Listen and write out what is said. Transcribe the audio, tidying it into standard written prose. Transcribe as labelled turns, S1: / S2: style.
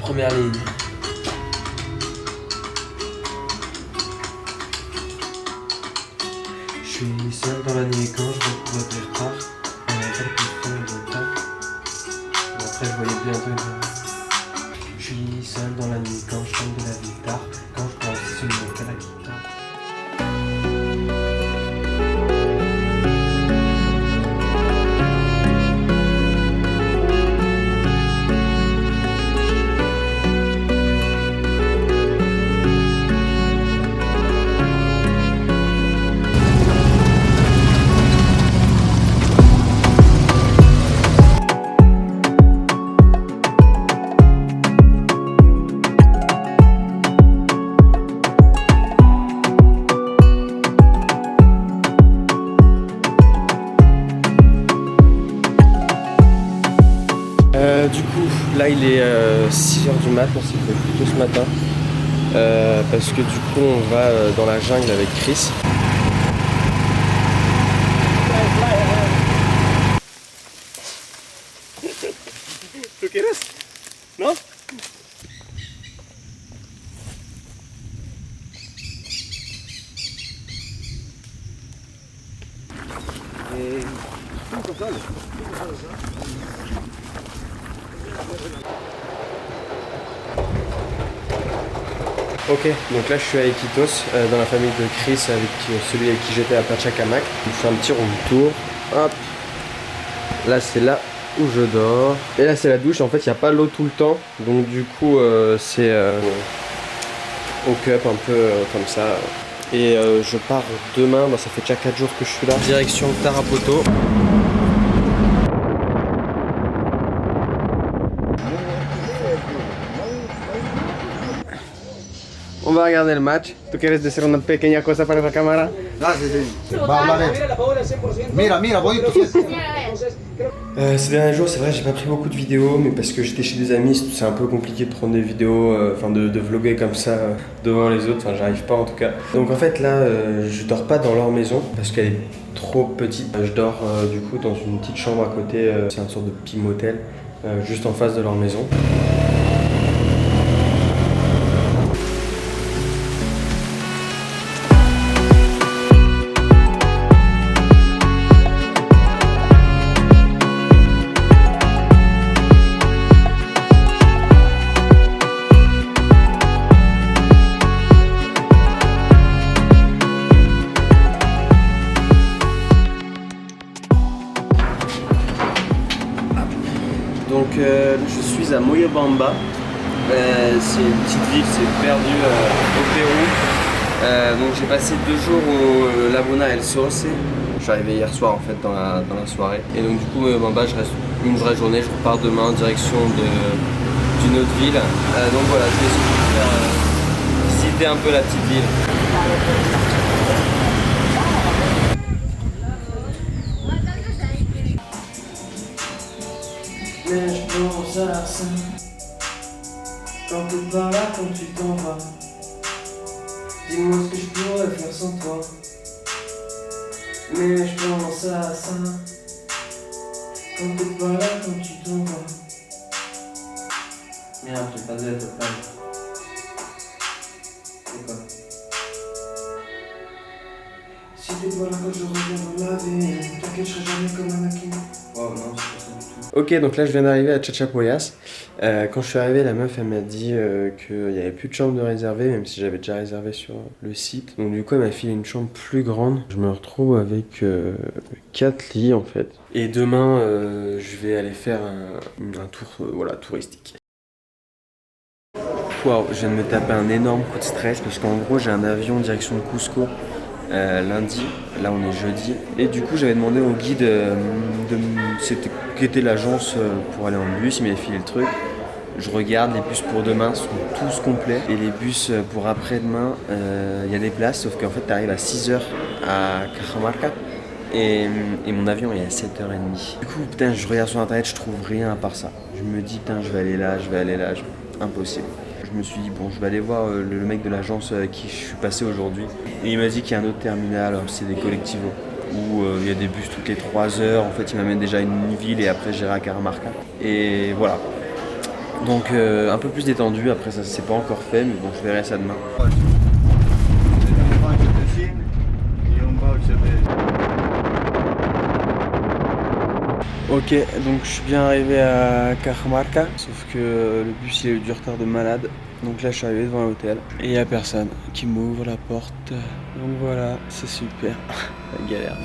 S1: Première ligne. Je suis seul dans la nuit quand je retrouve des retards. Après je voyais bientôt. Je suis seul dans la nuit quand je chante de la guitare. Quand je pense seulement qu'à la guitare. Du coup, là il est 6h du mat, on s'est fait plus tôt ce matin parce que du coup on va dans la jungle avec Chris. ¿Tú quieres? ¿No? Ok, donc là je suis à Iquitos, dans la famille de Chris, avec celui avec qui j'étais à Pachacamac. Je fais un petit room tour. Hop. Là c'est là où je dors. Et là c'est la douche, en fait il n'y a pas l'eau tout le temps. Donc du coup c'est au cup un peu comme ça. Et je pars demain, ça fait déjà 4 jours que je suis là. Direction Tarapoto. On va regarder le match. ¿Tú quieres decir una pequeña cosa para la cámara?
S2: Ah, sí. Va a hablar él. Mira, voy.
S1: Ces derniers jours, c'est vrai, j'ai pas pris beaucoup de vidéos, mais parce que j'étais chez des amis, c'est un peu compliqué de prendre des vidéos, de vlogger comme ça devant les autres, j'arrive pas en tout cas. Donc en fait là, je dors pas dans leur maison parce qu'elle est trop petite. Je dors du coup dans une petite chambre à côté, c'est une sorte de petit motel, juste en face de leur maison. Donc je suis à Moyobamba, c'est une petite ville, c'est perdu au Pérou. Donc j'ai passé 2 jours au Laguna El Sauce. Je suis arrivé hier soir en fait dans la soirée. Et donc du coup Moyobamba, je reste une vraie journée, je repars demain en direction d'une autre ville. Donc voilà, je vais essayer de faire visiter un peu la petite ville. Mais je pense à ça quand t'es pas là, quand tu t'en vas. Dis-moi ce que je pourrais faire sans toi. Mais je pense à ça quand t'es pas là, quand tu t'en vas. Merde, j'ai pas de tête. C'est quoi? Si t'es pas là quand je reviens dans la vie, t'inquiète, je serai jamais comme un acquis. Oh non, c'est pas ça du tout. Ok, donc là je viens d'arriver à Chachapoyas. Quand je suis arrivé, la meuf elle m'a dit qu'il n'y avait plus de chambre de réservée, même si j'avais déjà réservé sur le site. Donc du coup elle m'a filé une chambre plus grande. Je me retrouve avec 4 lits en fait. Et demain je vais aller faire un tour touristique. Waouh, je viens de me taper un énorme coup de stress parce qu'en gros j'ai un avion en direction de Cusco lundi, là on est jeudi. Et du coup j'avais demandé au guide qui était l'agence pour aller en bus, il m'avait filé le truc. Je regarde, les bus pour demain sont tous complets. Et les bus pour après-demain, il y a des places, sauf qu'en fait tu arrives à 6h à Cajamarca. Et mon avion est à 7h30. Du coup putain, je regarde sur internet, je trouve rien à part ça. Je me dis putain, je vais aller là, impossible. Je me suis dit bon, je vais aller voir le mec de l'agence avec qui je suis passé aujourd'hui. Et il m'a dit qu'il y a un autre terminal, c'est des collectivos, où il y a des bus toutes les 3 heures. En fait il m'amène déjà à une ville et après j'irai à Cajamarca. Et voilà. Donc un peu plus détendu, après ça c'est pas encore fait, mais bon je verrai ça demain. Ok, donc je suis bien arrivé à Cajamarca, sauf que le bus il a eu du retard de malade. Donc là je suis arrivé devant l'hôtel et il n'y a personne qui m'ouvre la porte. Donc voilà, c'est super, la galère.